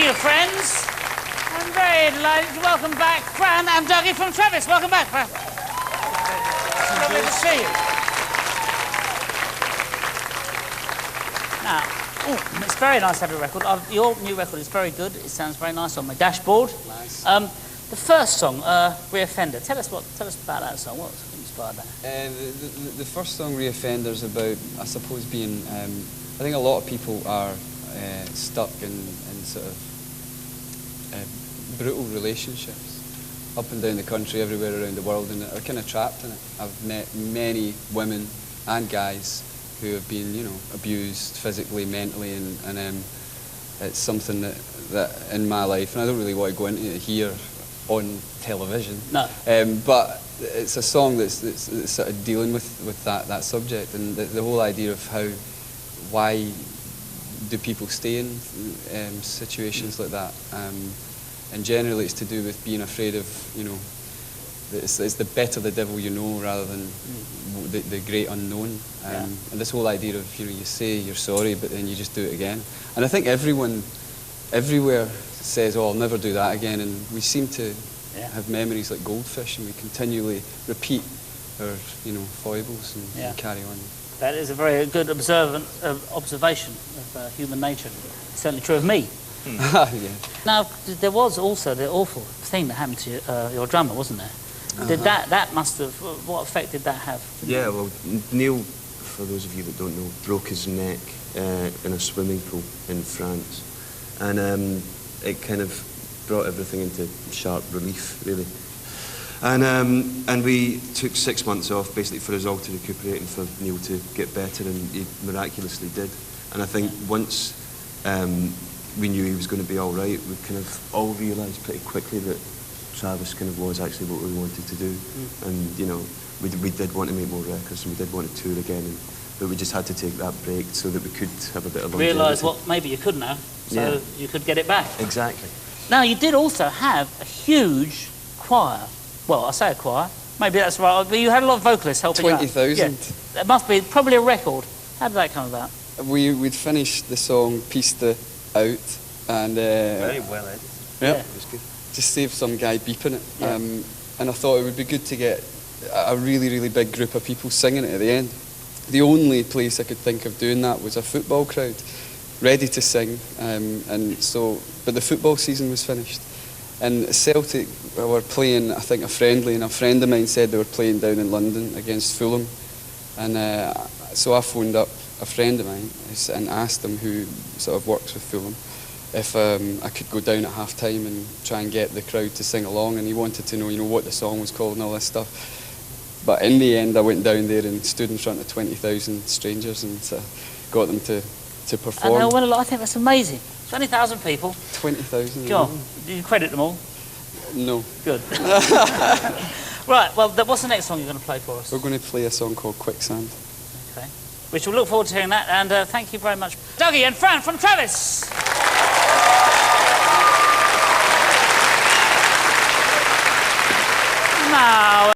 you, friends. I'm very delighted to welcome back Fran and Dougie from Travis. Welcome back, Fran. It's lovely to see you. Now, it's very nice to have a record. Your new record is very good. It sounds very nice on my dashboard. Nice. The first song, Reoffender. Tell us about that song. What inspired that? The first song, Reoffender, is about, I suppose, being. I think a lot of people are stuck in sort of brutal relationships up and down the country, everywhere around the world, and are kind of trapped in it. I've met many women and guys who have been, you know, abused physically, mentally, and it's something that in my life, and I don't really want to go into it here on television. No. But it's a song that's sort of dealing with that subject, and the whole idea of why do people stay in situations like that, and generally it's to do with being afraid of, you know, it's the better the devil you know rather than the great unknown, and this whole idea of, you know, you say you're sorry but then you just do it again, and I think everyone everywhere says, oh, I'll never do that again, and we seem to have memories like goldfish, and we continually repeat our, you know, foibles and carry on. That is a very good observation of human nature. It's certainly true of me. Yeah. Now, there was also the awful thing that happened to your drummer, wasn't there? Did that must have, what effect did that have? Yeah, well, Neil, for those of you that don't know, broke his neck in a swimming pool in France, and it kind of brought everything into sharp relief, really. And we took 6 months off, basically, for us all to recuperate and for Neil to get better, and he miraculously did. And I think once we knew he was going to be all right, we kind of all realised pretty quickly that Travis kind of was actually what we wanted to do. And, you know, we did want to make more records, and we did want to tour again, but we just had to take that break so that we could have a bit of longevity. Realise what maybe you couldn't have, so you could get it back. Exactly. Now, you did also have a huge choir. Well, I say a choir, maybe that's right, but you had a lot of vocalists helping you out. 20,000. Yeah. That must be probably a record. How did that come about? We'd finished the song Pista out, and very well edited. Yeah, it was good. Just saved some guy beeping it, and I thought it would be good to get a really, really big group of people singing it at the end. The only place I could think of doing that was a football crowd, ready to sing, but the football season was finished. And Celtic were playing, I think, a friendly, and a friend of mine said they were playing down in London against Fulham. And so I phoned up a friend of mine and asked him, who sort of works with Fulham, if I could go down at half-time and try and get the crowd to sing along. And he wanted to know, you know, what the song was called and all this stuff. But in the end, I went down there and stood in front of 20,000 strangers and got them to perform. And I think that's amazing. 20,000 people. 20,000. Go on. Did you credit them all? No. Good. Right, well, what's the next song you're going to play for us? We're going to play a song called Quicksand. Okay. We shall look forward to hearing that, and thank you very much. Dougie and Fran from Travis.